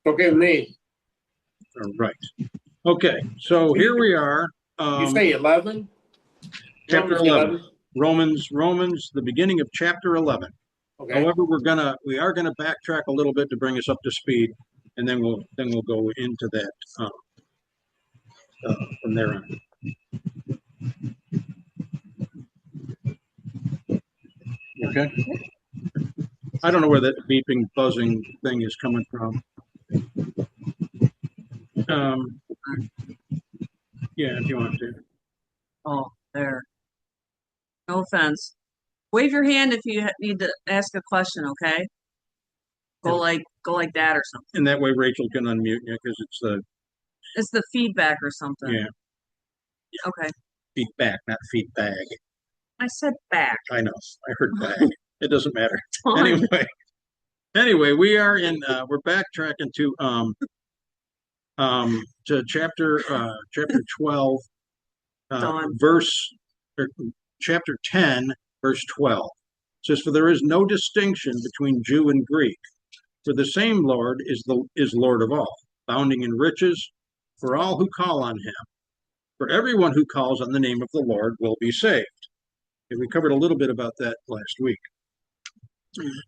Okay with me. All right. Okay, so here we are, You say 11? chapter Romans 11. 11? Romans, the beginning of chapter 11. Okay. However, we are gonna backtrack a little bit to bring us up to speed, and then we'll go into that from there on. Okay. I don't know where that beeping, buzzing thing is coming from. Um, yeah, if you want to. Oh, there. No offense. Wave your hand if you need to ask a question, okay? Go like that or something. And that way Rachel can unmute you because It's the feedback or something. yeah, Okay. feedback, not feedbag. I said back. I know. I heard bag. It doesn't matter. Fine. Anyway, we're backtracking to chapter 12, Done. chapter 10, verse 12. It says, "For there is no distinction between Jew and Greek, for the same Lord is Lord of all, abounding in riches for all who call on him. For everyone who calls on the name of the Lord will be saved." And we covered a little bit about that last week,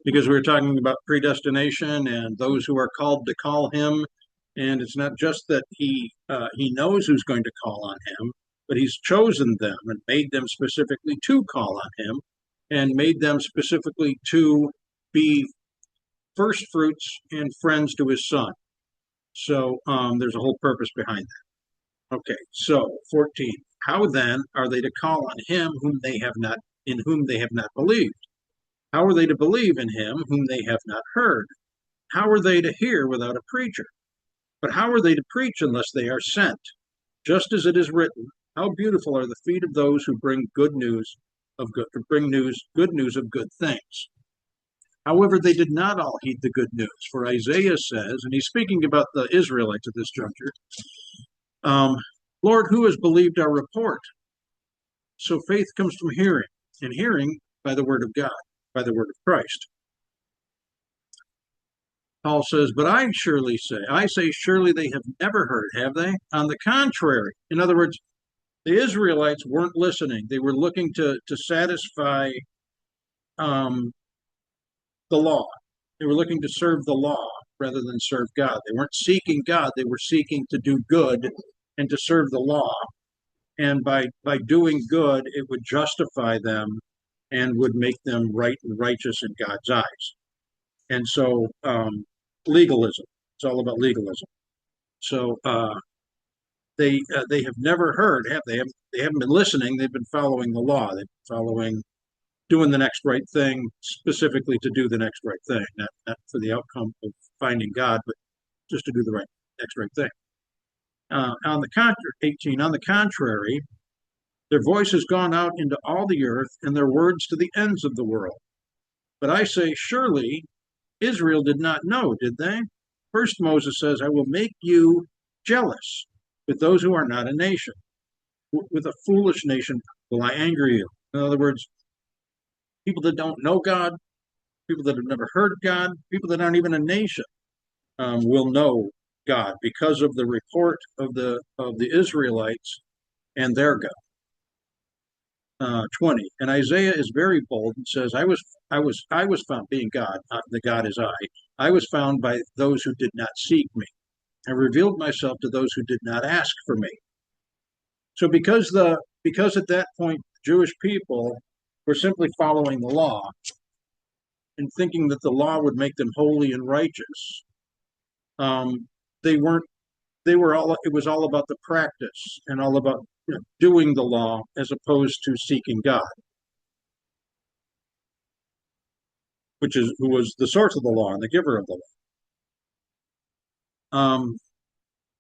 because we were talking about predestination and those who are called to call him. And it's not just that he knows who's going to call on him, but he's chosen them and made them specifically to call on him, and made them specifically to be first fruits and friends to his son. So there's a whole purpose behind that. Okay, so 14. How then are they to call on him in whom they have not believed? How are they to believe in him whom they have not heard? How are they to hear without a preacher? But how are they to preach unless they are sent? Just as it is written, how beautiful are the feet of those who bring good news good news of good things. However, they did not all heed the good news, for Isaiah says, and he's speaking about the Israelites at this juncture, Lord, who has believed our report? So faith comes from hearing, and hearing by the word of God, by the word of Christ. Paul says, but I say, surely they have never heard, have they? On the contrary. In other words, the Israelites weren't listening. They were looking to satisfy the law. They were looking to serve the law rather than serve God. They weren't seeking God. They were seeking to do good and to serve the law. And by doing good, it would justify them and would make them right and righteous in God's eyes. And so legalism, it's all about legalism. So they have never heard, have they? They haven't been listening. They've been following the law. They've been doing the next right thing, specifically to do the next right thing, not for the outcome of finding God, but just to do the next right thing. On the contrary, 18. On the contrary, their voice has gone out into all the earth, and their words to the ends of the world. But I say, surely Israel did not know, did they? First, Moses says, I will make you jealous with those who are not a nation. With a foolish nation will I anger you. In other words, people that don't know God, people that have never heard God, people that aren't even a nation will know God because of the report of the Israelites and their God. 20. And Isaiah is very bold and says, I was found, being God, the God is I was found by those who did not seek me. I revealed myself to those who did not ask for me. So because at that point Jewish people were simply following the law and thinking that the law would make them holy and righteous, they weren't. It was all about the practice and all about doing the law as opposed to seeking God, who was the source of the law and the giver of the law.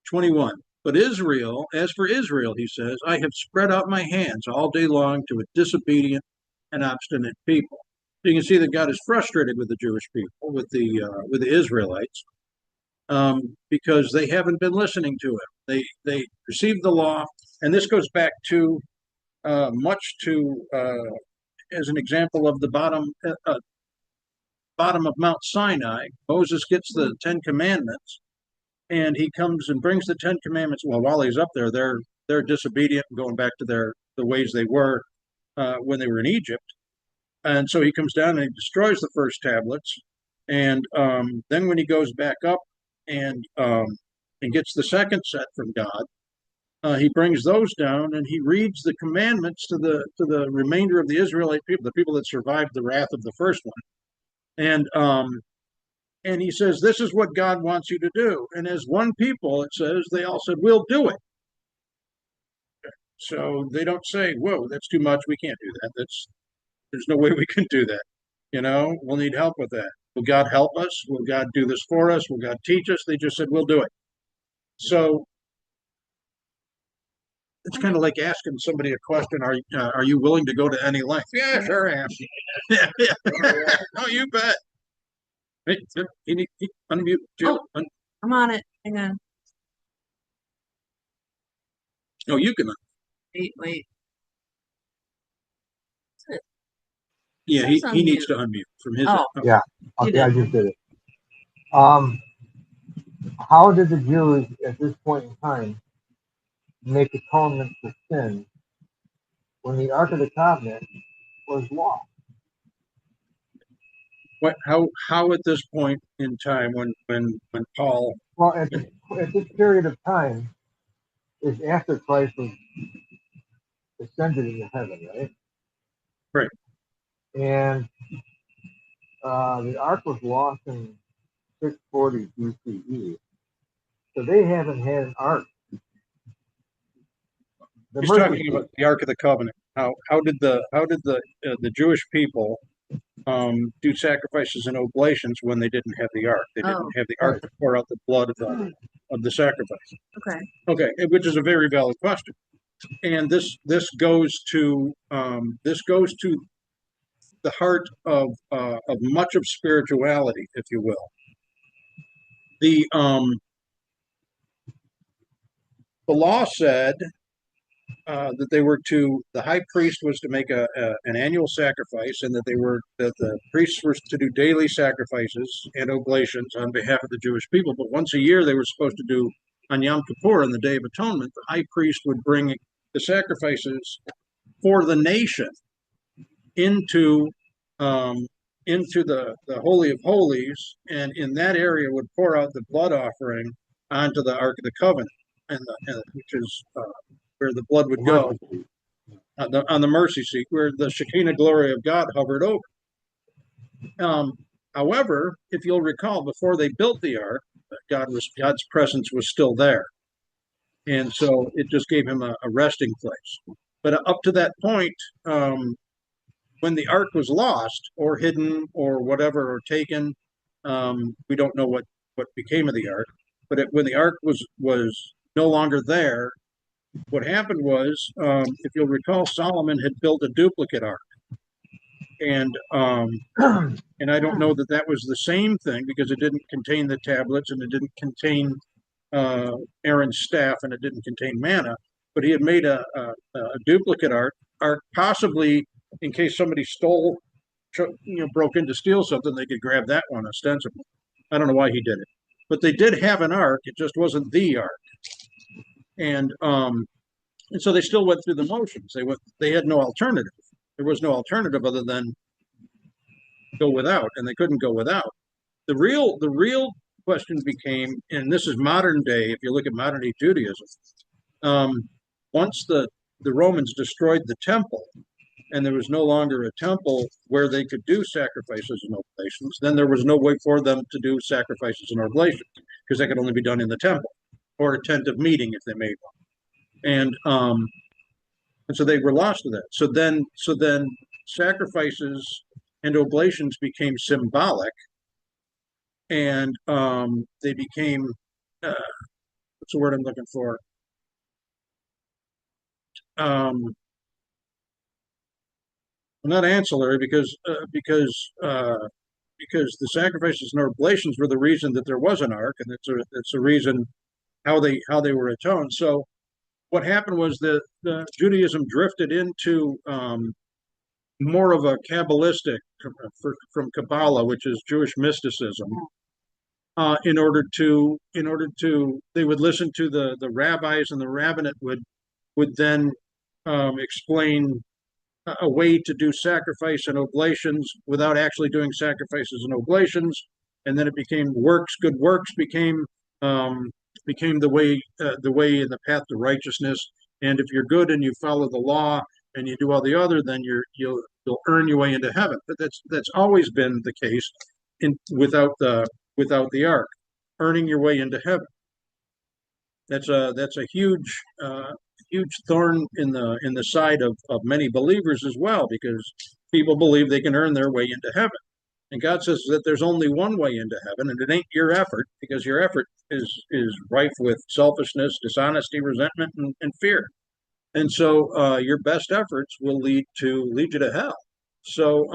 21. But Israel, as for Israel, he says, I have spread out my hands all day long to a disobedient and obstinate people. So you can see that God is frustrated with the Jewish people, with the Israelites, because they haven't been listening to him. They received the law, and this goes back to as an example of the bottom of Mount Sinai. Moses gets the Ten Commandments, and he comes and brings the Ten Commandments. Well, while he's up there, they're disobedient and going back to the ways they were when they were in Egypt. And so he comes down and he destroys the first tablets. And then when he goes back up and gets the second set from God, he brings those down and he reads the commandments to the remainder of the Israelite people, the people that survived the wrath of the first one. And he says, this is what God wants you to do. And as one people, it says, they all said, we'll do it. So they don't say, whoa, that's too much. We can't do that. There's no way we can do that. We'll need help with that. Will God help us? Will God do this for us? Will God teach us? They just said, we'll do it. So it's kind of like asking somebody a question. Are you willing to go to any length? Yeah, sure I am. Oh, you bet. Hey, unmute, Jill. I'm on it. Hang on. No, you can. Wait. Yeah, It says he needs unmute. to unmute from his. Oh. Yeah. You Okay, I did. just did it. How did the Jews at this point in time make atonement for sin when the Ark of the Covenant was lost? How at this point in time when Paul. Well, at this period of time is after Christ was ascended into heaven, right? Right. And the Ark was lost in 640 BCE, so they haven't had an Ark. He's talking about the Ark of the Covenant. How did the Jewish people do sacrifices and oblations when they didn't have the Ark? They didn't have the Ark to pour out the blood of the sacrifice. Okay, which is a very valid question. And this goes to the heart of much of spirituality, if you will. The law said that the high priest was to make an annual sacrifice, and that the priests were to do daily sacrifices and oblations on behalf of the Jewish people. But once a year, they were supposed to do on Yom Kippur, on the Day of Atonement. The high priest would bring the sacrifices for the nation into the Holy of Holies, and in that area would pour out the blood offering onto the Ark of the Covenant, which is where the blood would go on the mercy seat, where the Shekinah glory of God hovered over. However, if you'll recall, before they built the ark, God's presence was still there, and so it just gave him a resting place. But up to that point, when the ark was lost or hidden or whatever or taken, we don't know what became of the ark. But when the ark was no longer there, what happened was, if you'll recall, Solomon had built a duplicate ark, and I don't know that was the same thing, because it didn't contain the tablets and it didn't contain Aaron's staff and it didn't contain manna. But he had made a duplicate ark, possibly in case somebody broke in to steal something, they could grab that one ostensibly. I don't know why he did it, but they did have an ark. It just wasn't the ark. And so they still went through the motions. They had no alternative. There was no alternative other than go without, and they couldn't go without. The real question became, and this is modern day, if you look at modern day Judaism, once the Romans destroyed the temple, and there was no longer a temple where they could do sacrifices and oblations, then there was no way for them to do sacrifices and oblations, because that could only be done in the temple or a tent of meeting if they made one. And so they were lost to that. So then sacrifices and oblations became symbolic, and they became what's the word I'm looking for? Not ancillary, because the sacrifices and oblations were the reason that there was an ark, and it's a reason how they were atoned. So what happened was the Judaism drifted into more of a Kabbalistic, from Kabbalah, which is Jewish mysticism, they would listen to the rabbis, and the rabbinate would then explain a way to do sacrifice and oblations without actually doing sacrifices and oblations, and then it became works. Good works became the way in the path to righteousness. And if you're good and you follow the law and you do all the other, then you'll earn your way into heaven. But that's always been the case without the ark, earning your way into heaven. That's a huge thorn in the side of many believers as well, because people believe they can earn their way into heaven. And God says that there's only one way into heaven, and it ain't your effort, because your effort is rife with selfishness, dishonesty, resentment, and fear. And so your best efforts will lead you to hell. So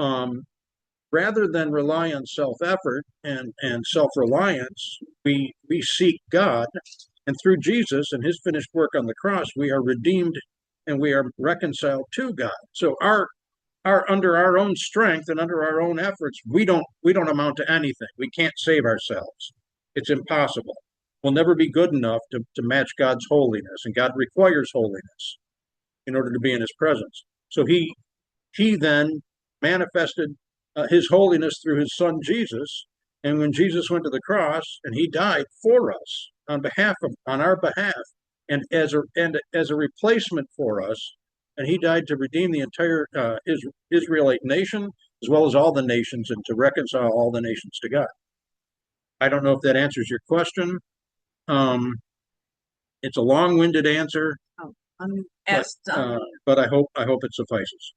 rather than rely on self-effort and self-reliance, we seek God, and through Jesus and his finished work on the cross, we are redeemed and we are reconciled to God. So our under our own strength and under our own efforts, we don't amount to anything. We can't save ourselves. It's impossible. We'll never be good enough to match God's holiness, and God requires holiness in order to be in his presence. So he then manifested his holiness through his son Jesus. And when Jesus went to the cross and he died for us on our behalf, and as a replacement for us, and he died to redeem the entire Israelite nation as well as all the nations, and to reconcile all the nations to God. I don't know if that answers your question. It's a long-winded answer, but I hope it suffices.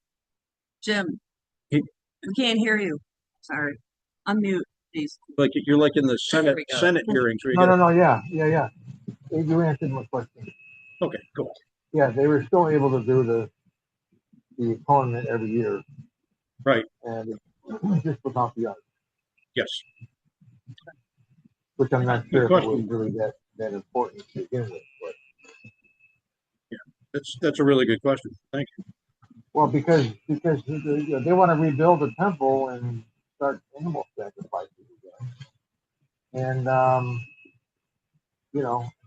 Jim, we can't hear you. Sorry. Unmute, please. Like you're like in the Senate hearings. No, yeah. You answered my question. Okay, cool. Yeah, they were still able to do the atonement every year. Right. And just without the ark. Yes. Which I'm not sure if it was really that important to begin with. But yeah, that's a really good question. Thank you. Well, because they want to rebuild the temple and start animal sacrifices again. And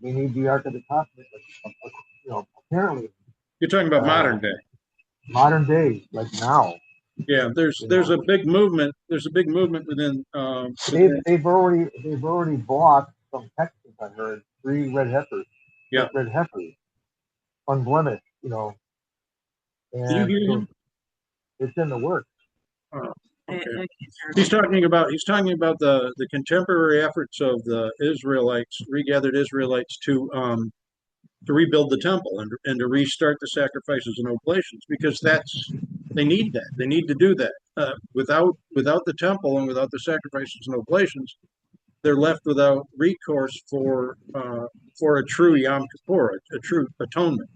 they need the Ark of the Covenant. Apparently. You're talking about modern day. Modern day, like now. Yeah, there's a big movement. There's a big movement within. They've already bought from Texas. I heard 3 red heifers. Yeah. Red heifers, unblemished. And so it's in the works. Okay. He's talking about the contemporary efforts of the Israelites, regathered Israelites, to rebuild the temple and to restart the sacrifices and oblations, because they need that. They need to do that. Without the temple and without the sacrifices and oblations, they're left without recourse for a true Yom Kippur, a true atonement.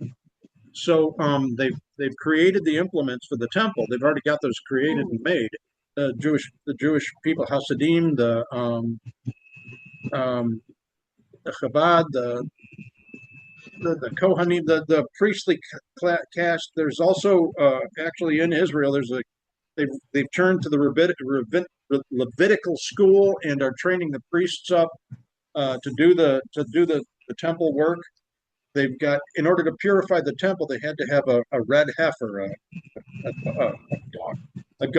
So they've created the implements for the temple. They've already got those created and made. The Jewish people, Hasidim, the Chabad, the Kohanim, the priestly caste. There's also actually in Israel, they've turned to the Levitical school and are training the priests up to do the temple work. They've got, in order to purify the temple, they had to have a red heifer, a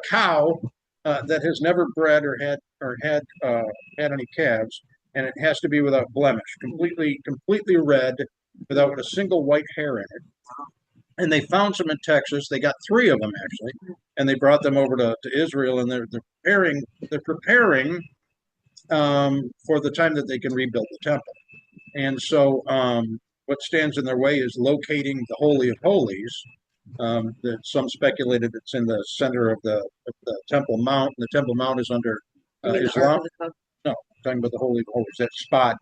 cow that has never bred or had any calves, and it has to be without blemish, completely red, without a single white hair in it. And they found some in Texas. They got 3 of them actually, and they brought them over to Israel, and they're preparing for the time that they can rebuild the temple. And so what stands in their way is locating the Holy of Holies. That some speculated it's in the center of the Temple Mount. And the Temple Mount is under Islam. No, I'm talking about the Holy of Holies. That spot,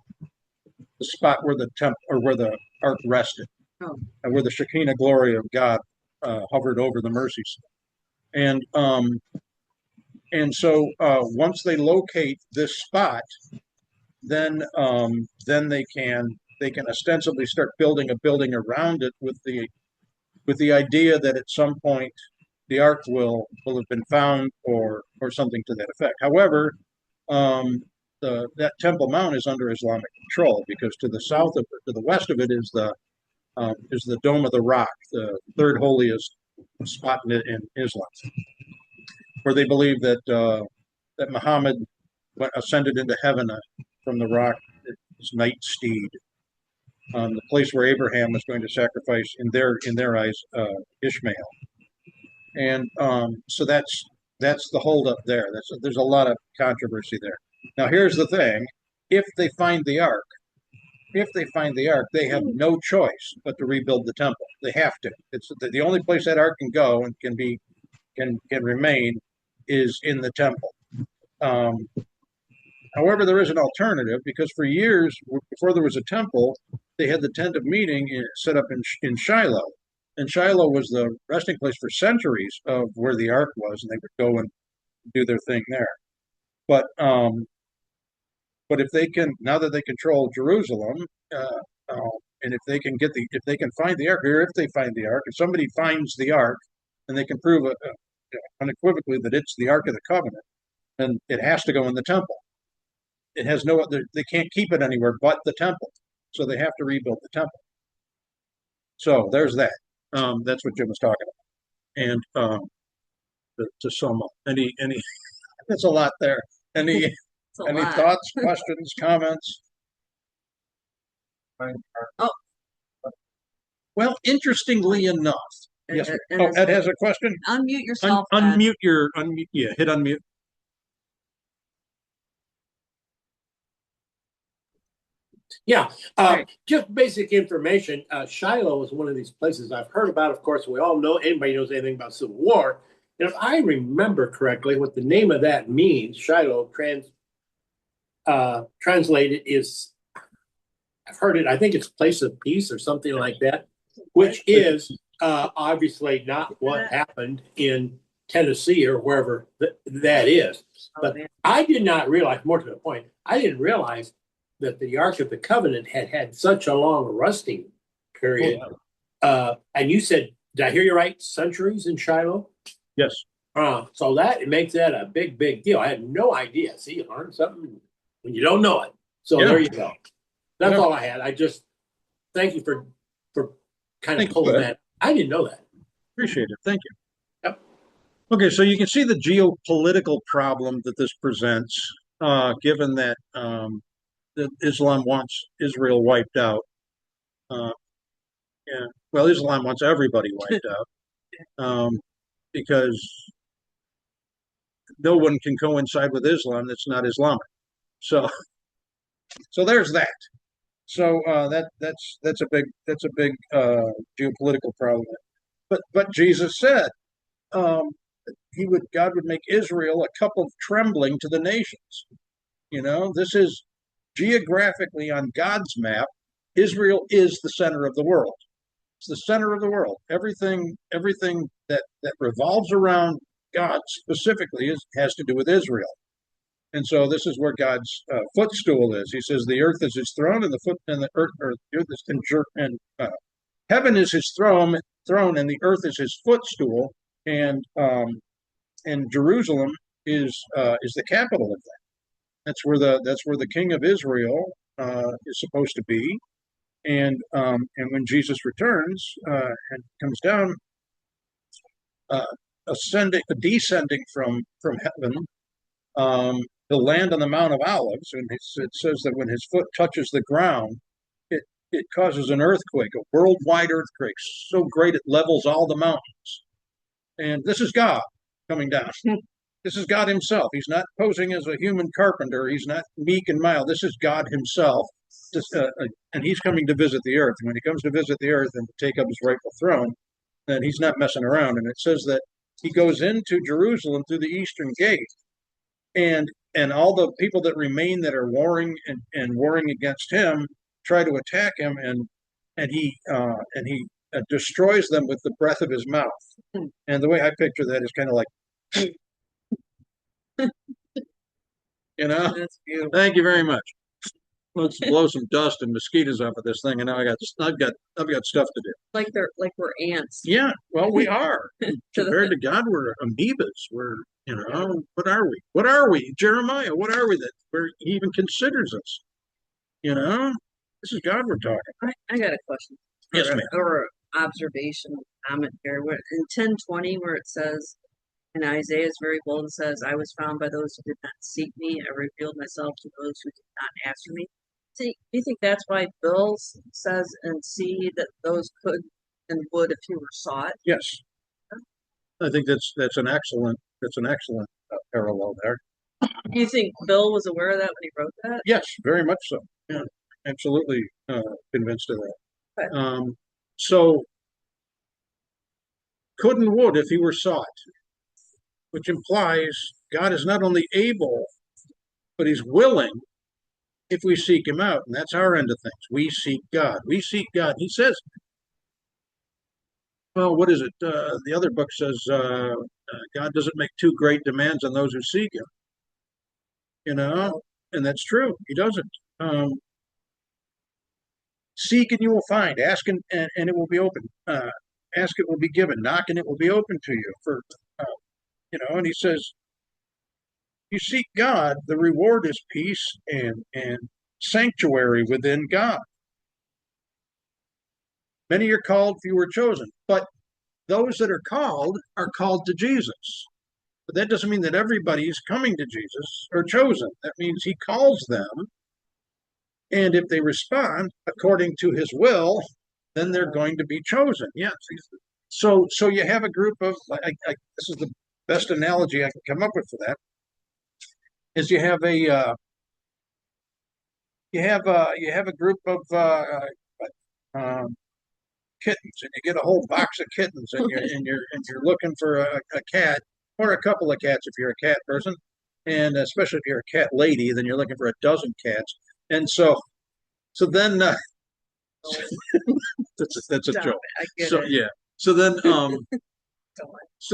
the spot where the temple or where the ark rested, and where the Shekinah glory of God hovered over the mercy seat. And so once they locate this spot, then they can ostensibly start building a building around it with the idea that at some point the ark will have been found or something to that effect. However, that Temple Mount is under Islamic control because to the south of it, to the west of it is the Dome of the Rock, the third holiest spot in Islam, where they believe that Muhammad ascended into heaven from the rock, his night steed, the place where Abraham was going to sacrifice in their eyes Ishmael, and so that's the holdup there. There's a lot of controversy there. Now here's the thing: if they find the ark, they have no choice but to rebuild the temple. They have to. It's the only place that ark can go and can remain is in the temple. However, there is an alternative because for years before there was a temple, they had the tent of meeting set up in Shiloh, and Shiloh was the resting place for centuries of where the ark was, and they would go and do their thing there. But if they can, now that they control Jerusalem, and if they can find the ark, or if they find the ark, if somebody finds the ark, and they can prove unequivocally that it's the Ark of the Covenant, then it has to go in the temple. It has no other, they can't keep it anywhere but the temple. So they have to rebuild the temple. So there's that. That's what Jim was talking about. And to sum up, any that's a lot there. Any lot. thoughts, questions, comments? Oh. Well, interestingly enough, yes. And Ed has a question. unmute yourself. Ed. Unmute. Yeah, hit unmute. Yeah, Right. just basic information. Shiloh is one of these places I've heard about. Of course, we all know, anybody knows anything about Civil War. And if I remember correctly, what the name of that means, Shiloh translated is, I've heard it, I think it's place of peace or something like that, which is obviously not what happened in Tennessee or wherever that is. But I did not realize, more to the point, I didn't realize that the Ark of the Covenant had such a long rusting period. And you said, did I hear you right? Centuries in Shiloh? Yes. So that makes that a big deal. I had no idea. See, you learn something when you don't know it. So Yeah. there you go. That's Yeah. all I had. I just thank you for kind of Thank you, pulling Ed. that. I didn't know that. Appreciate it. Thank you. Yep. Okay, so you can see the geopolitical problem that this presents, given that Islam wants Israel wiped out. Yeah, well, Islam wants everybody wiped out because no one can coincide with Islam that's not Islamic. So there's that. So that's a big geopolitical problem. But Jesus said God would make Israel a cup of trembling to the nations. This is geographically on God's map. Israel is the center of the world. It's the center of the world. Everything that revolves around God specifically has to do with Israel. And so this is where God's footstool is. He says the earth is his throne, and the earth is heaven is his throne, and the earth is his footstool, and Jerusalem is the capital of that. That's where the King of Israel is supposed to be, and when Jesus returns and comes down, descending from heaven. He'll land on the Mount of Olives, and it says that when his foot touches the ground, it causes an earthquake, a worldwide earthquake, so great it levels all the mountains. And this is God coming down. This is God himself. He's not posing as a human carpenter. He's not meek and mild. This is God himself. And he's coming to visit the earth. And when he comes to visit the earth and to take up his rightful throne, then he's not messing around. And it says that he goes into Jerusalem through the eastern gate. And all the people that remain that are warring and warring against him try to attack him, and he destroys them with the breath of his mouth. And the way I picture that is kind of like, That's beautiful. Thank you very much. let's blow some dust and mosquitoes off of this thing, and now I've got stuff to do. Like we're ants. Yeah, well, we are. Compared to God, we're amoebas. We're, what are we? What are we? Jeremiah, what are we that he even considers us? This is God we're talking. I got a question. Yes, ma'am. Or observation, comment here. In 10:20, where it says, and Isaiah is very bold and says, "I was found by those who did not seek me. I revealed myself to those who did not ask for me." See, do you think that's why Bill says and see that those could and would if he were sought? Yes, I think that's an excellent parallel there. Do you think Bill was aware of that when he wrote that? Yes, very much so. Yeah, absolutely convinced of that. Okay. So could and would if he were sought, which implies God is not only able, but he's willing if we seek him out. And that's our end of things. We seek God. We seek God. He says, well, what is it? The other book says God doesn't make too great demands on those who seek him. And that's true. He doesn't. Seek and you will find. Ask and it will be open. Ask, it will be given. Knock and it will be open to you. And he says, you seek God, the reward is peace and sanctuary within God. Many are called, few are chosen. But those that are called to Jesus. But that doesn't mean that everybody is coming to Jesus or chosen. That means he calls them. And if they respond according to his will, then they're going to be chosen. Yes. So you have a group of, this is the best analogy I can come up with for that, is you have a group of kittens, and you get a whole box of kittens, and you're looking for a cat or a couple of cats if you're a cat person, and especially if you're a cat lady, then you're looking for a dozen cats, and so then that's a joke. I get So it. yeah, so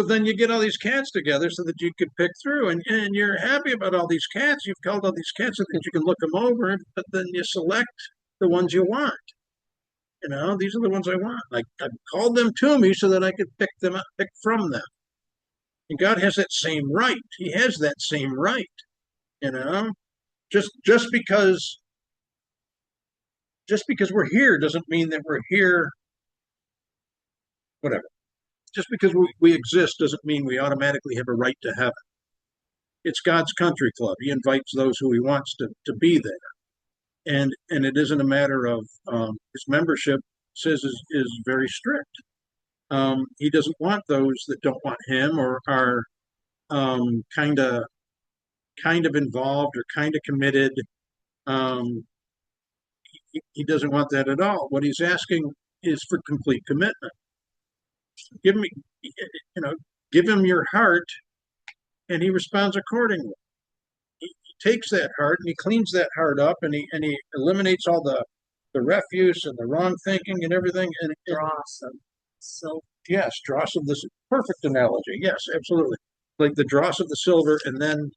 then you get all these cats together so that you could pick through, and you're happy about all these cats. You've called all these cats so that you can look them over, but then you select the ones you want. These are the ones I want. I've called them to me so that I could pick from them. And God has that same right. He has that same right. Just because we're here doesn't mean that we're here. Whatever. Just because we exist doesn't mean we automatically have a right to heaven. It's God's country club. He invites those who he wants to be there. And it isn't a matter of his membership says is very strict. He doesn't want those that don't want him or are kind of involved or kind of committed. He doesn't want that at all. What he's asking is for complete commitment. Give him your heart, and he responds accordingly. He takes that heart and he cleans that heart up, and he eliminates all the refuse and the wrong thinking and everything. And Dross of silver. Yes, dross of this perfect analogy. Yes, absolutely. Like the dross of the silver, and then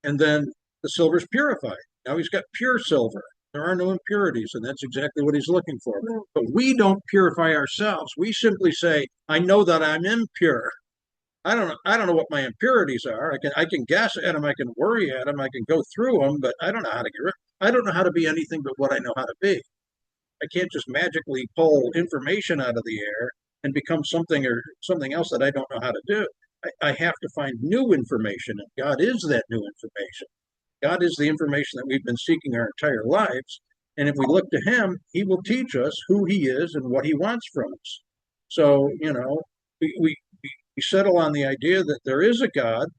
the silver's purified. Now he's got pure silver. There are no impurities, and that's exactly what he's looking for. But we don't purify ourselves. We simply say, I know that I'm impure. I don't know what my impurities are. I can guess at them. I can worry at them. I can go through them, but I don't know how to get rid. I don't know how to be anything but what I know how to be. I can't just magically pull information out of the air and become something else that I don't know how to do. I have to find new information, and God is that new information. God is the information that we've been seeking our entire lives. And if we look to him, he will teach us who he is and what he wants from us. So, we settle on the idea that there is a God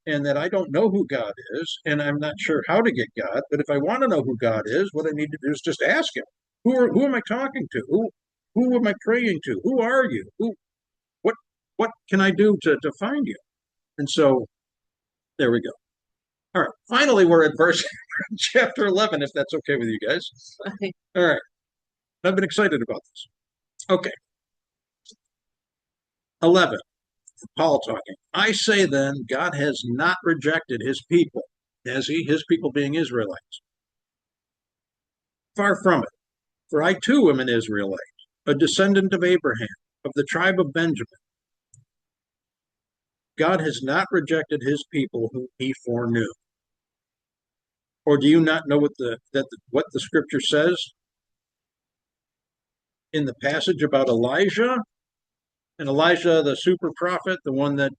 and that I don't know who God is, and I'm not sure how to get God. But if I want to know who God is, what I need to do is just ask him. Who am I talking to? Who am I praying to? Who are you? What can I do to find you? And so there we go. All right. Finally, we're at chapter 11, if that's okay with you guys. All right. I've been excited about this. Okay. 11. Paul talking. I say then, God has not rejected his people. Has he? His people being Israelites. Far from it. For I too am an Israelite, a descendant of Abraham, of the tribe of Benjamin. God has not rejected his people whom he foreknew. Or do you not know what the scripture says in the passage about Elijah? And Elijah, the super prophet, the one that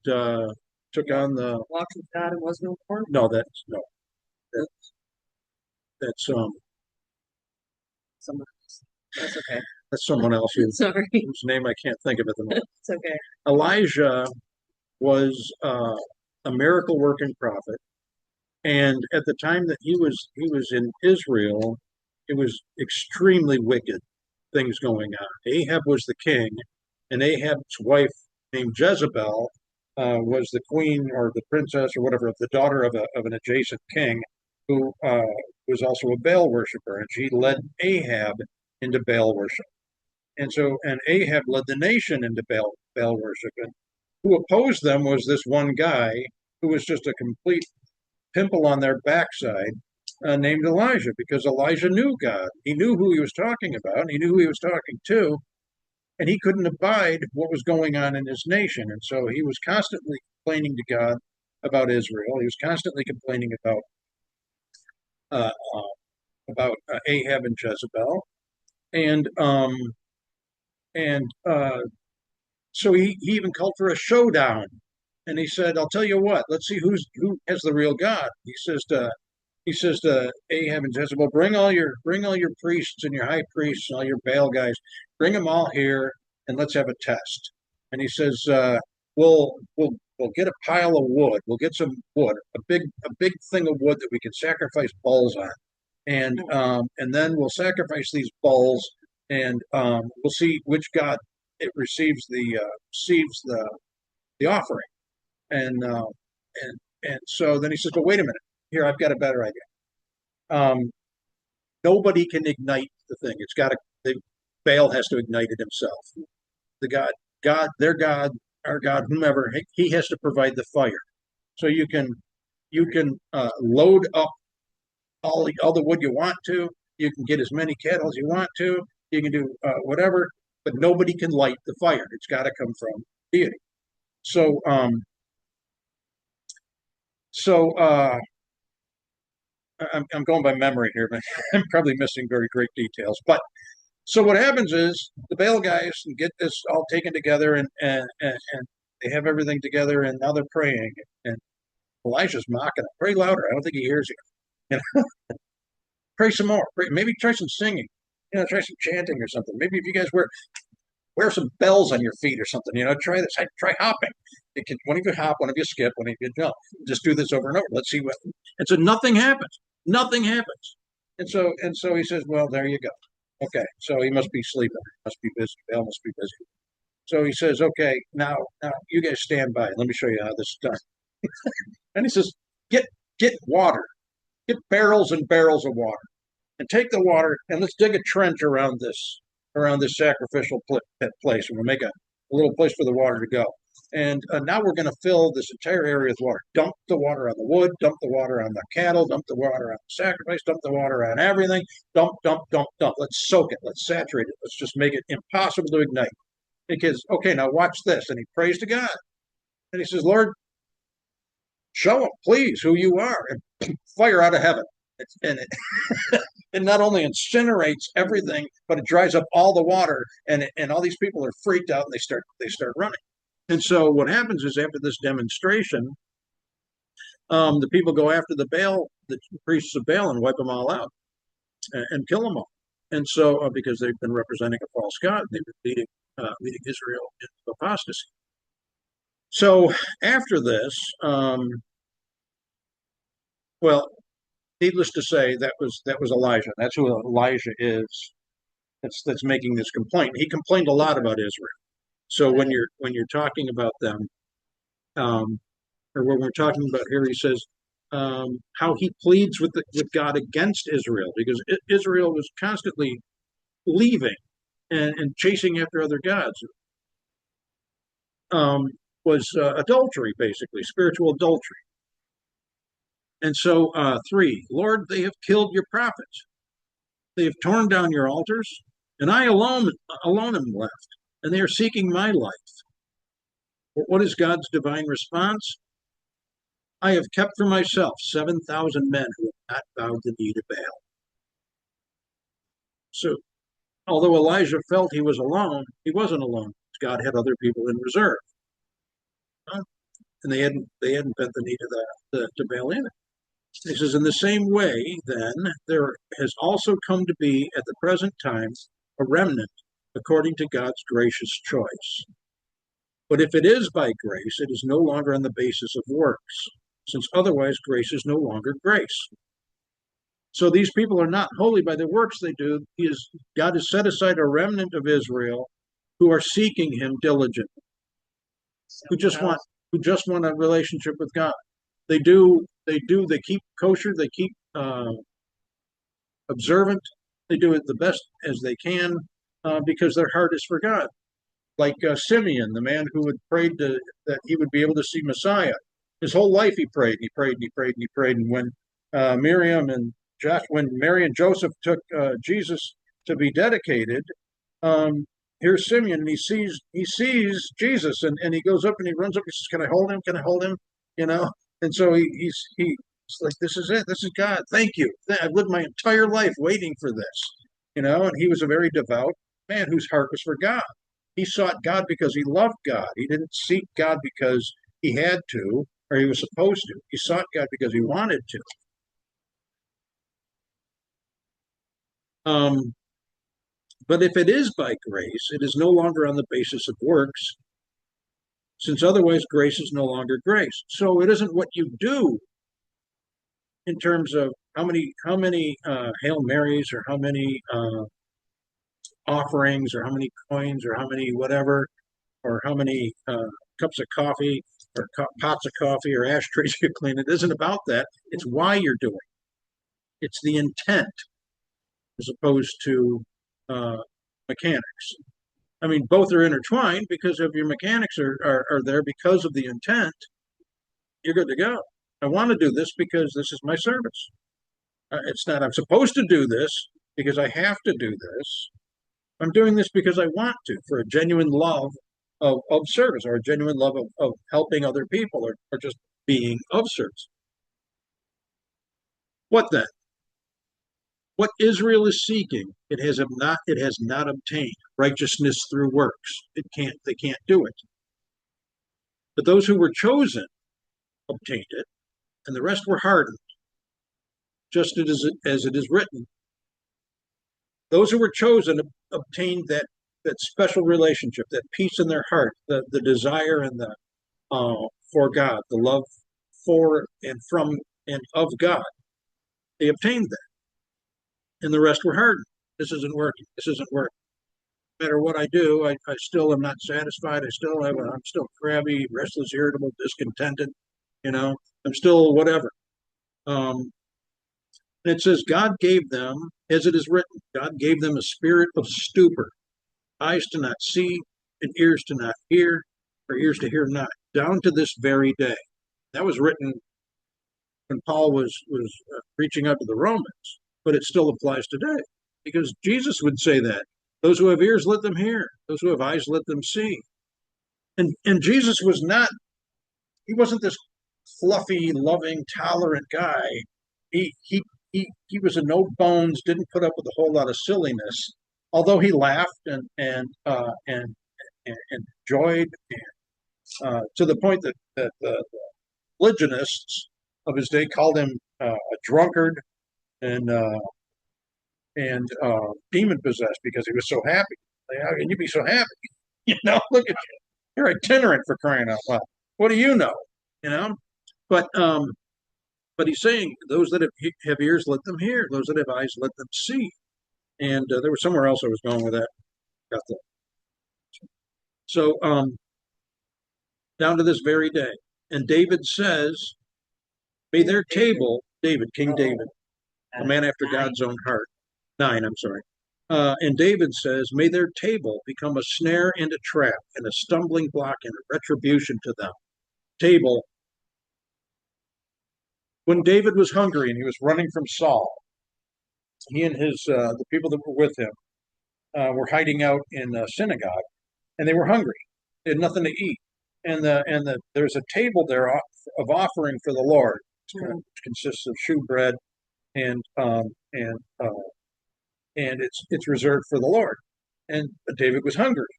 took on the Walked with God and was no more. no, that's Someone else. That's okay. that's someone else Sorry. whose name I can't think of at the moment. It's okay. Elijah was a miracle working prophet, and at the time that he was in Israel, it was extremely wicked things going on. Ahab was the king, and Ahab's wife, named Jezebel, was the queen or the princess or whatever, the daughter of an adjacent king who was also a Baal worshiper, and she led Ahab into Baal worship. And Ahab led the nation into Baal worship. And who opposed them was this one guy who was just a complete pimple on their backside, named Elijah, because Elijah knew God. He knew who he was talking about, and he knew who he was talking to, and he couldn't abide what was going on in his nation. And so he was constantly complaining to God about Israel. He was constantly complaining uh, Ahab and Jezebel, and so he even called for a showdown. And he said, "I'll tell you what. Let's see who has the real God." He says to Ahab and Jezebel, bring all your priests and your high priests and all your Baal guys, bring them all here, and let's have a test." And he says, we'll get a pile of wood. We'll get some wood, a big thing of wood that we can sacrifice bulls on, and then we'll sacrifice these bulls, and we'll see which God it receives the offering. And so then he says, "But wait a minute. Here, I've got a better idea. Nobody can ignite the thing. Baal has to ignite it himself. Their God, our God, whomever, he has to provide the fire. So you can load up all the wood you want to. You can get as many cattle as you want to. You can do whatever, but nobody can light the fire. It's got to come from deity. So I'm going by memory here, but I'm probably missing very great details. But so what happens is the Baal guys get this all taken together, and they have everything together, and now they're praying. And Elijah's mocking them. Pray louder. I don't think he hears you. Pray some more. Maybe try some singing. Try some chanting or something. Maybe if you guys wear some bells on your feet or something. Try this. Try hopping. One of you hop, one of you skip, one of you jump. Just do this over and over. Let's see what. And so nothing happens. Nothing happens. And so he says, "Well, there you go." Okay, so he must be sleeping. Must be busy. Baal must be busy. So he says, "Okay, now you guys stand by. Let me show you how this is done." And he says, "Get water. Get barrels and barrels of water, and take the water and let's dig a trench around this sacrificial place, and we'll make a little place for the water to go. And now we're going to fill this entire area with water. Dump the water on the wood, dump the water on the cattle, dump the water on the sacrifice, dump the water on everything. Dump, dump, dump, dump. Let's soak it. Let's saturate it. Let's just make it impossible to ignite." Because, okay, now watch this. And he prays to God. And he says, "Lord, show them, please, who you are." And fire out of heaven. It not only incinerates everything, but it dries up all the water, and all these people are freaked out, and they start running. And so what happens is, after this demonstration, the people go after the priests of Baal, and wipe them all out and kill them all. And so because they've been representing a false god, they've been leading Israel into apostasy. So after this, well, needless to say, that was Elijah. That's who Elijah is. That's making this complaint. He complained a lot about Israel. So when you're talking about them, or when we're talking about here, he says how he pleads with God against Israel, because Israel was constantly leaving and chasing after other gods. Was adultery, basically spiritual adultery. And so, 3, Lord, they have killed your prophets. They have torn down your altars, and I alone am left, and they are seeking my life. What is God's divine response? I have kept for myself 7,000 men who have not bowed the knee to Baal. So, although Elijah felt he was alone, he wasn't alone. God had other people in reserve, and they hadn't bent the knee to Baal either. He says, in the same way, then, there has also come to be at the present time a remnant according to God's gracious choice. But if it is by grace, it is no longer on the basis of works, since otherwise grace is no longer grace. So these people are not holy by the works they do. God has set aside a remnant of Israel who are seeking him diligently, who just want a relationship with God. They keep kosher, they keep observant, they do it the best as they can because their heart is for God. Like Simeon, the man who had prayed that he would be able to see Messiah. His whole life he prayed, and he prayed, and he prayed, and he prayed. And when when Mary and Joseph took Jesus to be dedicated, here's Simeon, and he sees Jesus, and he goes up and he runs up and says, "Can I hold him? Can I hold him?" You know. And so he's like, "This is it. This is God. Thank you. I've lived my entire life waiting for this." You know. And he was a very devout man whose heart was for God. He sought God because he loved God. He didn't seek God because he had to or he was supposed to. He sought God because he wanted to. But if it is by grace, it is no longer on the basis of works, since otherwise grace is no longer grace. So it isn't what you do in terms of how many Hail Marys or how many offerings or how many coins or how many whatever or how many cups of coffee or pots of coffee or ashtrays you clean. It isn't about that. It's why you're doing it. It's the intent as opposed to mechanics. I mean, both are intertwined because if your mechanics are there because of the intent, you're good to go. I want to do this because this is my service. It's not I'm supposed to do this because I have to do this. I'm doing this because I want to, for a genuine love of service or a genuine love of helping other people or just being of service. What then? What Israel is seeking, it has not obtained righteousness through works. They can't do it. But those who were chosen obtained it, and the rest were hardened, just as it is written. Those who were chosen obtained that special relationship, that peace in their heart, the desire and the for God, the love for and from and of God. They obtained that. And the rest were hardened. This isn't working. This isn't working. No matter what I do, I still am not satisfied. I'm still crabby, restless, irritable, discontented. I'm still whatever. And it says, God gave them, as it is written, God gave them a spirit of stupor, eyes to not see, and ears to not hear, or ears to hear not, down to this very day. That was written when Paul was reaching out to the Romans, but it still applies today because Jesus would say that. Those who have ears, let them hear. Those who have eyes, let them see. And Jesus he wasn't this fluffy, loving, tolerant guy. He was a no bones, didn't put up with a whole lot of silliness, although he laughed and enjoyed, to the point that the religionists of his day called him a drunkard and demon possessed because he was so happy. Like, how can you be so happy? Look at you. You're itinerant, for crying out loud. What do you know? But he's saying those that have ears, let them hear. Those that have eyes, let them see. And there was somewhere else I was going with that. Got that. So down to this very day. And David says, may their table, King David, a man after God's own heart. 9, I'm sorry. And David says, may their table become a snare and a trap and a stumbling block and a retribution to them. Table when David was hungry and he was running from Saul, he and his the people that were with him were hiding out in a synagogue, and they were hungry. They had nothing to eat, and there's a table there of offering for the Lord, which consists of shewbread and it's reserved for the Lord. And David was hungry,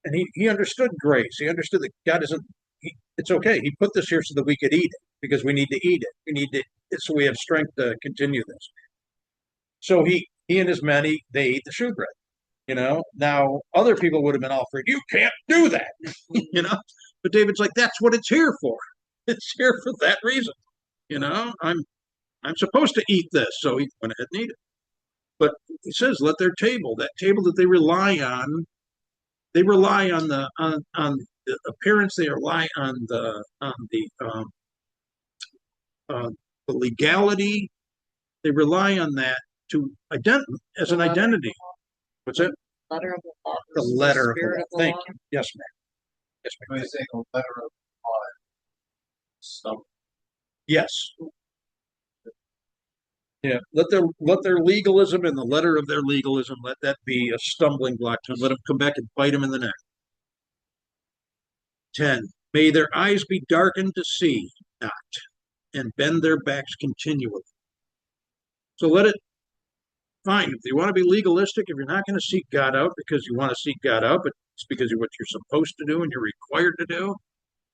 and he understood grace. He understood that God isn't. It's okay. He put this here so that we could eat it because we need to eat it. We need to so we have strength to continue this. So he and his men they ate the shewbread. Now other people would have been offered, you can't do that, But David's like, that's what it's here for. It's here for that reason. I'm supposed to eat this, so he went ahead and ate it. But he says, let their table, that table that they rely on the appearance, they rely on the legality, they rely on that to as an identity. What's that? Letter of the law. The versus letter of the spirit law. of the Thank law. you. Yes, ma'am. Yes, ma'am. When I say a letter of law, so Yes. Yeah. Let their legalism and the letter of their legalism, let that be a stumbling block to them. Let them come back and bite them in the neck. 10. May their eyes be darkened to see not, and bend their backs continually. So let it fine. If you want to be legalistic, if you're not going to seek God out because you want to seek God out, but it's because of what you're supposed to do and you're required to do,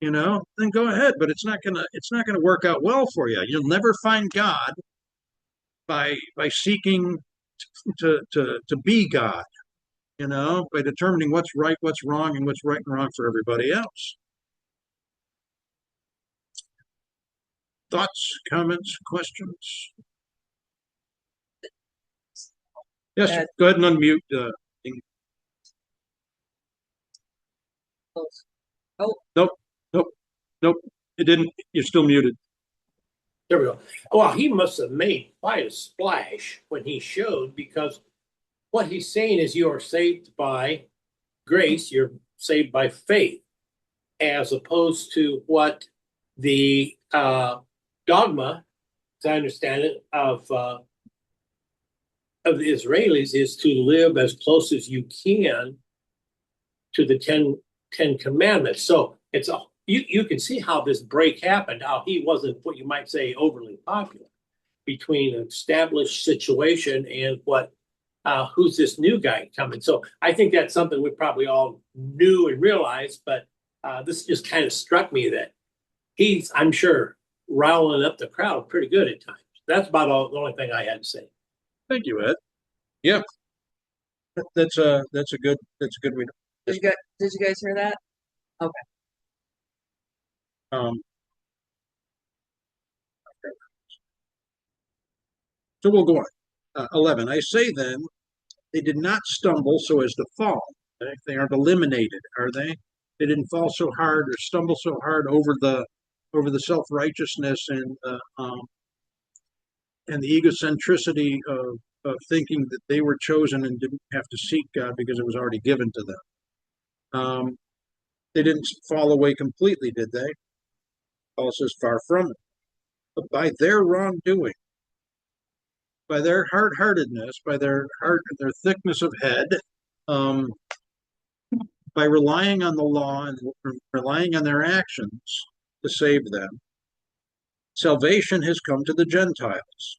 then go ahead. But it's not gonna work out well for you. You'll never find God by seeking to be God, by determining what's right, what's wrong, and what's right and wrong for everybody else. Thoughts, comments, questions? Yes, go ahead and unmute. Nope. It didn't. You're still muted. There we go. Well, he must have made quite a splash when he showed, because what he's saying is you are saved by grace, you're saved by faith, as opposed to what the dogma, as I understand it, of the Israelis is to live as close as you can to the Ten Commandments. So it's you can see how this break happened, how he wasn't what you might say overly popular between an established situation and who's this new guy coming. So I think that's something we probably all knew and realized, but this just kind of struck me that he's, I'm sure, riling up the crowd pretty good at times. That's about the only thing I had to say. Thank you, Ed. Yeah, that's a good way. Did you guys hear that? Okay. So we'll go on. 11. I say then, they did not stumble so as to fall. They aren't eliminated, are they? They didn't fall so hard or stumble so hard over the self-righteousness and the egocentricity of thinking that they were chosen and didn't have to seek God because it was already given to them. They didn't fall away completely, did they? Paul says, far from it. But by their wrongdoing, by their hard-heartedness, by their thickness of head, by relying on the law and relying on their actions to save them, salvation has come to the Gentiles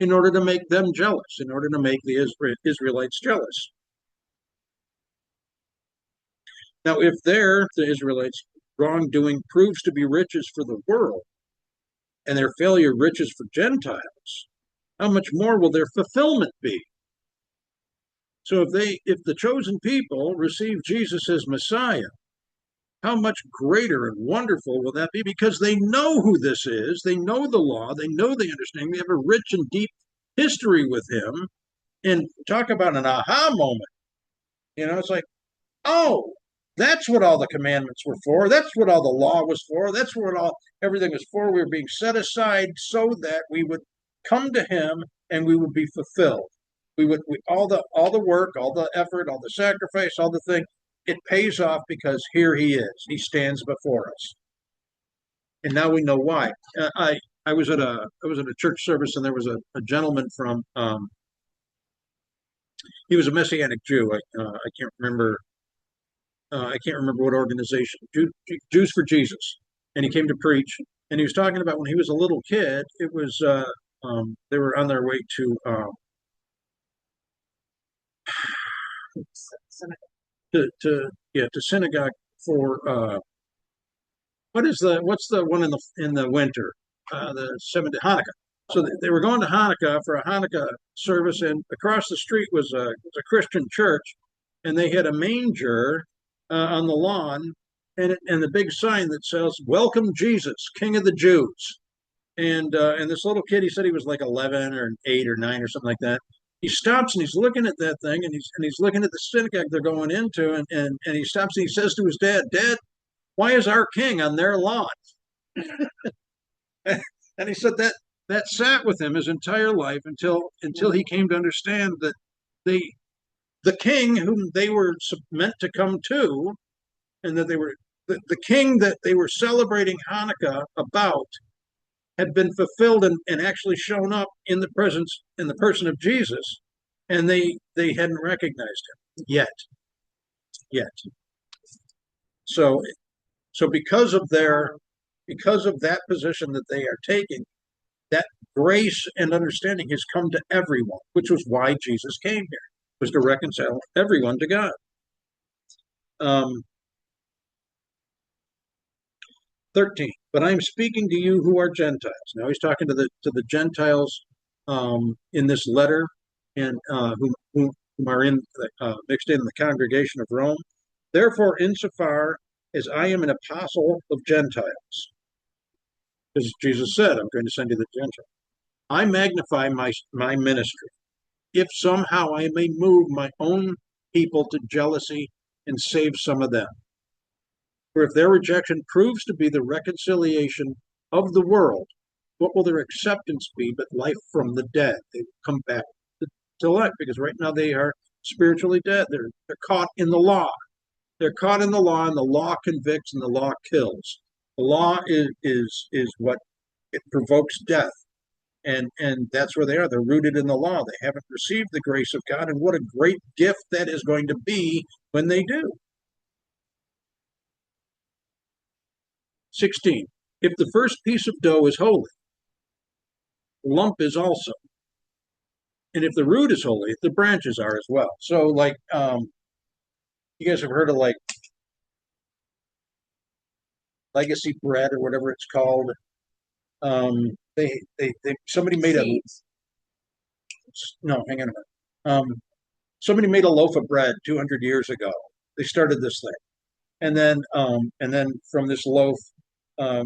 in order to make them jealous, in order to make the Israelites jealous. Now, if the Israelites' wrongdoing proves to be riches for the world, and their failure riches for Gentiles, how much more will their fulfillment be? So if the chosen people receive Jesus as Messiah, how much greater and wonderful will that be? Because they know who this is, they know the law, they know the understanding, they have a rich and deep history with him. And talk about an aha moment. It's like, oh, that's what all the commandments were for. That's what all the law was for. That's what everything was for. We were being set aside so that we would come to him and we would be fulfilled. All the work, all the effort, all the sacrifice, all the thing, it pays off because here he is. He stands before us. And now we know why. I was at a church service, and there was a gentleman from he was a Messianic Jew. I can't remember what organization, Jews for Jesus, and he came to preach, and he was talking about when he was a little kid. It was they were on their way to synagogue for what's the one in the winter, the seventh Hanukkah. So they were going to Hanukkah for a Hanukkah service, and across the street was a Christian church, and they had a manger on the lawn, and the big sign that says "Welcome Jesus, King of the Jews." And this little kid, he said he was like 11 or 8 or 9 or something like that. He stops and he's looking at that thing, and he's looking at the synagogue they're going into, and he stops and he says to his dad, "Dad, why is our king on their lawn?" And he said that sat with him his entire life until he came to understand that the king whom they were meant to come to, and that they were the king that they were celebrating Hanukkah about, had been fulfilled and actually shown up in the person of Jesus, and they hadn't recognized him yet. So because of that position that they are taking, that grace and understanding has come to everyone, which was why Jesus came here, was to reconcile everyone to God. 13. But I am speaking to you who are Gentiles. Now he's talking to the Gentiles in this letter, and whom are mixed in the congregation of Rome. Therefore, insofar as I am an apostle of Gentiles, as Jesus said, I'm going to send you the Gentiles, I magnify my ministry, if somehow I may move my own people to jealousy and save some of them. For if their rejection proves to be the reconciliation of the world, what will their acceptance be but life from the dead? They will come back to life, because right now they are spiritually dead. They're caught in the law. They're caught in the law, and the law convicts and the law kills. The law is what it provokes death. And that's where they are. They're rooted in the law. They haven't received the grace of God, and what a great gift that is going to be when they do. 16. If the first piece of dough is holy, the lump is also. And if the root is holy, the branches are as well. So, like, you guys have heard of like legacy bread or whatever it's called. Somebody made no, hang on a minute. Somebody made a loaf of bread 200 years ago. They started this thing, and then from this loaf,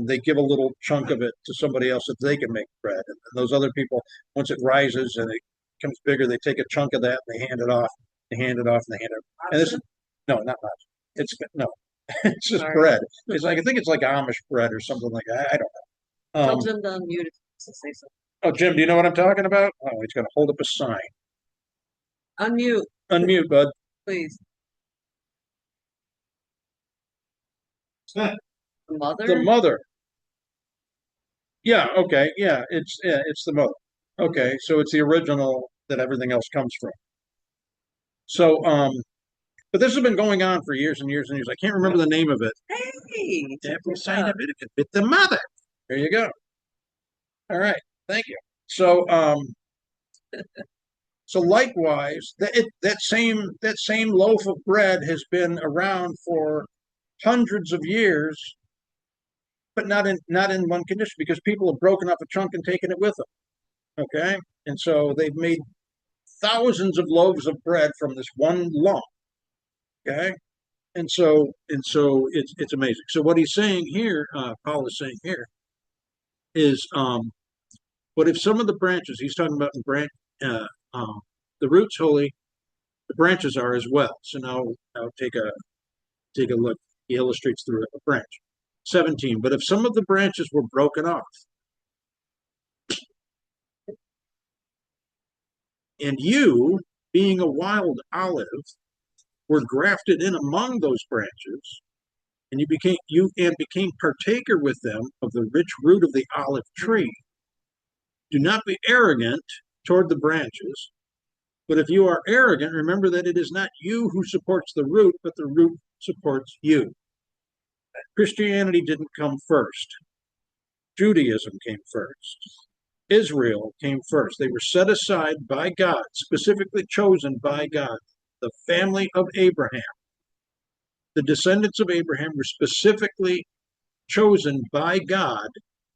they give a little chunk of it to somebody else that they can make bread. And those other people, once it rises and it becomes bigger, they take a chunk of that and they hand it off. They hand it off and they hand it off. And this is no, not much. It's just bread. It's like, I think it's like Amish bread or something like that. I don't know. Tell Jim to unmute it to say something. Oh, Jim, do you know what I'm talking about? Oh, he's going to hold up a sign. Unmute, Unmute, bud. please. Huh. The mother? The mother. Yeah, okay. Yeah, it's the mother. Okay, so it's the original that everything else comes from. So, but this has been going on for years and years and years. I can't remember the name of it. Hey, With the mother. There you go. All right, thank you. So, so likewise, that same loaf of bread has been around for hundreds of years, but not in one condition, because people have broken off a chunk and taken it with them. Okay, and so they've made thousands of loaves of bread from this one lump. Okay, and so it's amazing. So what he's saying here, Paul is saying here, is but if some of the branches, he's talking about the root's holy, the branches are as well. So now take a look. He illustrates through a branch. 17. But if some of the branches were broken off, and you, being a wild olive, were grafted in among those branches, and you became partaker with them of the rich root of the olive tree, Do not be arrogant toward the branches, but if you are arrogant, remember that it is not you who supports the root, but the root supports you. Christianity didn't come first. Judaism came first. Israel came first. They were set aside by God, specifically chosen by God. The family of Abraham, the descendants of Abraham, were specifically chosen by God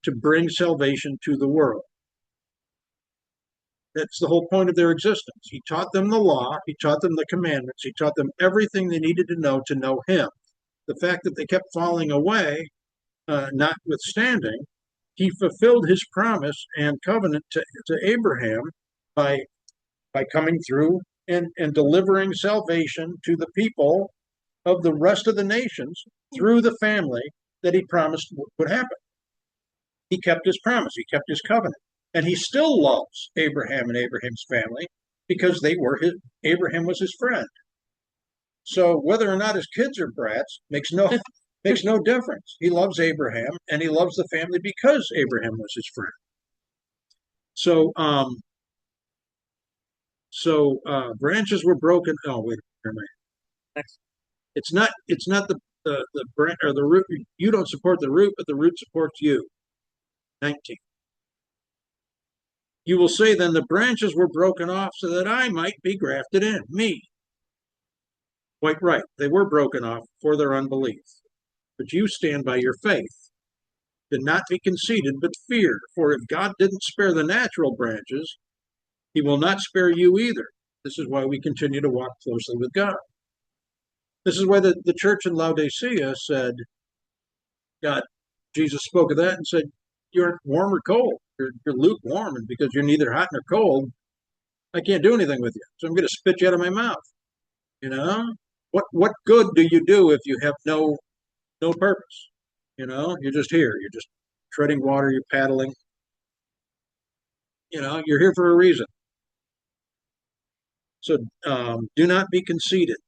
to bring salvation to the world. That's the whole point of their existence. He taught them the law, he taught them the commandments, he taught them everything they needed to know him. The fact that they kept falling away, notwithstanding, he fulfilled his promise and covenant to Abraham by coming through and delivering salvation to the people of the rest of the nations through the family that he promised would happen. He kept his promise, he kept his covenant. And he still loves Abraham and Abraham's family because Abraham was his friend. So whether or not his kids are brats makes no difference. He loves Abraham and he loves the family because Abraham was his friend. So branches were broken. Oh, wait a minute. It's not the branch or the root. You don't support the root, but the root supports you. 19. You will say then the branches were broken off so that I might be grafted in, me. Quite right. They were broken off for their unbelief. But you stand by your faith. Do not be conceited, but fear. For if God didn't spare the natural branches, he will not spare you either. This is why we continue to walk closely with God. This is why the church in Laodicea said, Jesus spoke of that and said, you're warm or cold. You're lukewarm, and because you're neither hot nor cold, I can't do anything with you. So I'm going to spit you out of my mouth. You know, what good do you do if you have no purpose? You know, you're just here. You're just treading water. You're paddling. You know, you're here for a reason. So do not be conceited,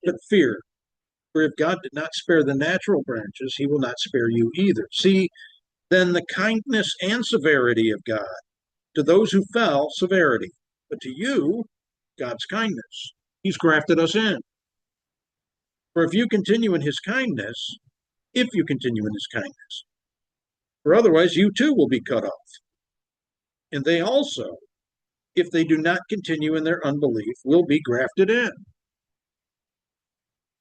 but fear. For if God did not spare the natural branches, he will not spare you either. See, then the kindness and severity of God. To those who fell, severity. But to you, God's kindness. He's grafted us in. For if you continue in his kindness, for otherwise you too will be cut off. And they also, if they do not continue in their unbelief, will be grafted in.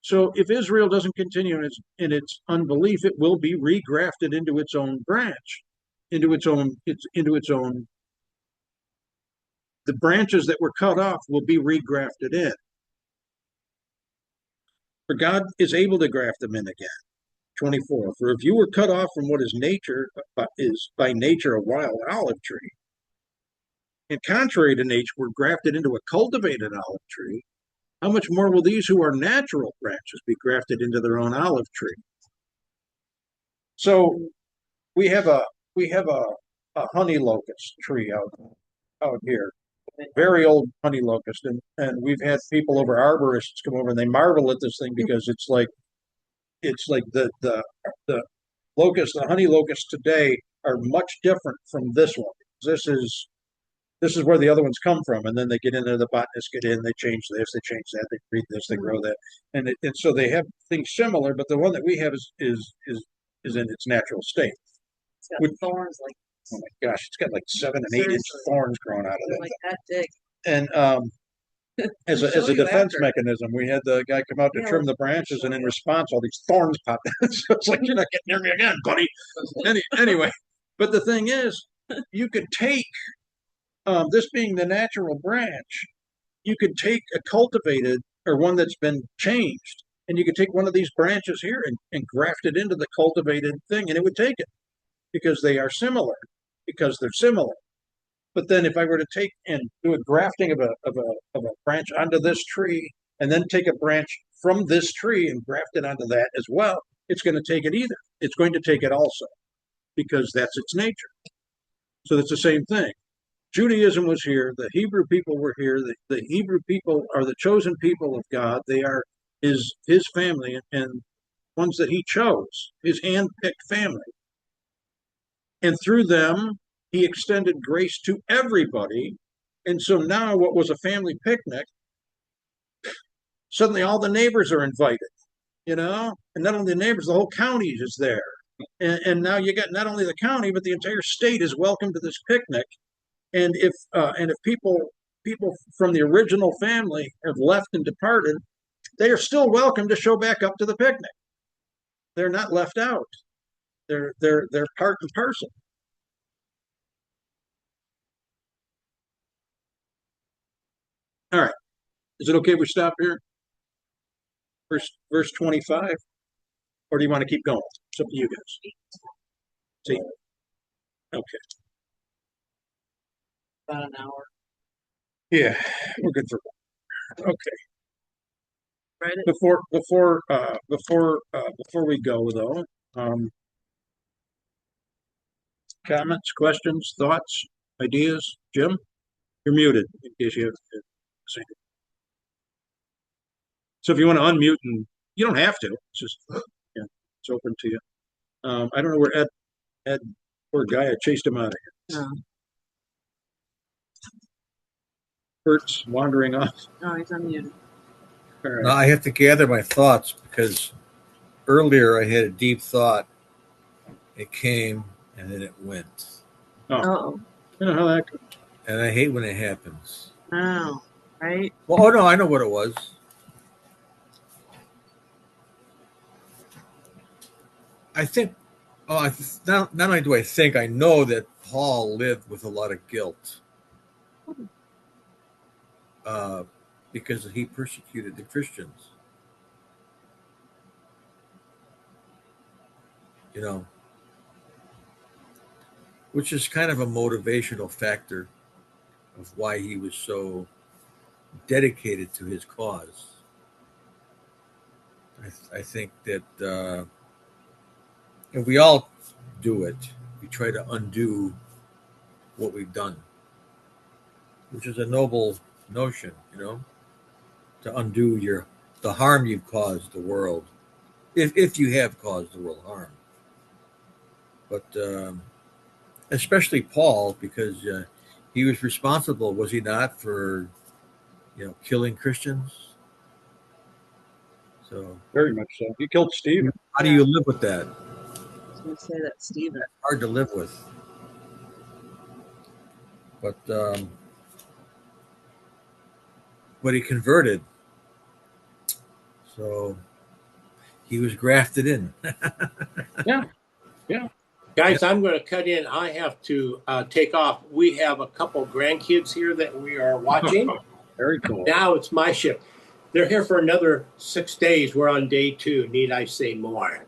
So if Israel doesn't continue in its unbelief, it will be regrafted into its own branch, into its own. The branches that were cut off will be regrafted in. For God is able to graft them in again. 24. For if you were cut off from what is by nature a wild olive tree, and contrary to nature were grafted into a cultivated olive tree, how much more will these who are natural branches be grafted into their own olive tree? So we have a honey locust tree out here, very old honey locust, and we've had people over, arborists come over, and they marvel at this thing because it's like the honey locusts today are much different from this one. This is where the other ones come from, and then they get into the botanists get in, they change this, they change that, they breed this, they grow that, and so they have things similar, but the one that we have is in its natural state. It's got thorns like. Oh my gosh, it's got like 7 and 8 inch thorns growing out of it. Like that big. And as a defense mechanism, we had the guy come out to trim the branches, and in response, all these thorns popped out. So it's like, you're not getting near me again, buddy. Anyway, but the thing is, you could take this being the natural branch, you could take a cultivated or one that's been changed, and you could take one of these branches here and graft it into the cultivated thing, and it would take it because they are similar, because they're similar. But then if I were to take and do a grafting of a branch onto this tree, and then take a branch from this tree and graft it onto that as well, it's going to take it either. It's going to take it also, because that's its nature. So it's the same thing. Judaism was here. The Hebrew people were here. The Hebrew people are the chosen people of God. They are his family, and ones that he chose, his hand-picked family. And through them, he extended grace to everybody. And so now what was a family picnic, suddenly all the neighbors are invited, you know? And not only the neighbors, the whole county is there. And now you got not only the county, but the entire state is welcome to this picnic. And if people from the original family have left and departed, they are still welcome to show back up to the picnic. They're not left out. They're part and parcel. All right. Is it okay if we stop here? Verse 25? Or do you want to keep going? It's up to you guys. See? Okay. About an hour. Yeah, we're good for okay. Right? Before we go though, comments, questions, thoughts, ideas? Jim, you're muted in case you have to say it. So if you want to unmute, and you don't have to, it's just yeah, it's open to you. I don't know where Ed, poor guy, I chased him out of here. No. Kurt's wandering off. No, he's unmuted. All right. Now I have to gather my thoughts because earlier I had a deep thought. It came and then it went. Oh. You know how that goes. And I hate when it happens. Oh. Right? Well, oh no, I know what it was. I think, not only do I think, I know that Paul lived with a lot of guilt because he persecuted the Christians. You know, which is kind of a motivational factor of why he was so dedicated to his cause. I think that, and we all do it. We try to undo what we've done, which is a noble notion, you know, to undo the harm you've caused the world, if you have caused the world harm. But especially Paul, because he was responsible, was he not, for killing Christians? So Very much so. You killed Steve. how do you live with that? I was going to say that, Stephen. Hard to live with. But he converted. So he was grafted in. Yeah. Guys, I'm going to cut in. I have to take off. We have a couple grandkids here that we are watching. Very cool. Now it's my shift. They're here for another 6 days. We're on day 2. Need I say more?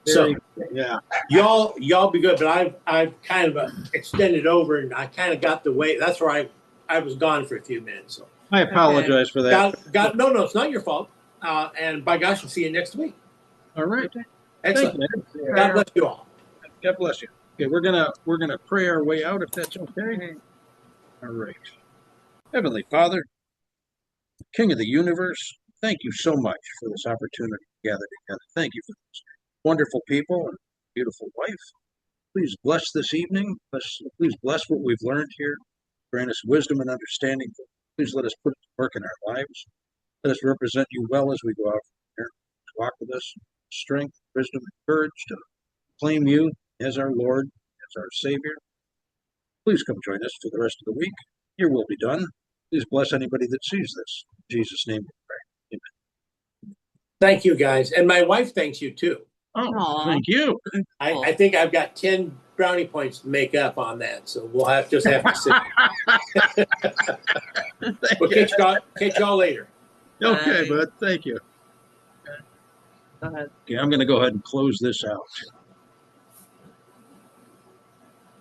So Yeah. y'all be good. But I've kind of extended over, and I kind of got the way. That's where I was gone for a few minutes. So I apologize for that. no, it's not your fault. And by gosh, we'll see you next week. All right. Excellent. Thank you, Ed. God bless you all. God bless you. Okay, we're gonna pray our way out if that's okay. All right. Heavenly Father, King of the universe, thank you so much for this opportunity to gather together. Thank you for this wonderful people and beautiful wife. Please bless this evening. Please bless what we've learned here. Grant us wisdom and understanding. Please let us put it to work in our lives. Let us represent you well as we go out from here. Walk with us, strength, wisdom, and courage to claim you as our Lord, as our Savior. Please come join us for the rest of the week. Your will be done. Please bless anybody that sees this. In Jesus' name we pray. Amen. Thank you, guys. And my wife thanks you, too. Oh, Aw. thank you. I think I've got 10 brownie points to make up on that. So we'll just have to sit. We'll catch y'all later. Okay, Bye. bud. Thank you. Go ahead. Okay, I'm going to go ahead and close this out.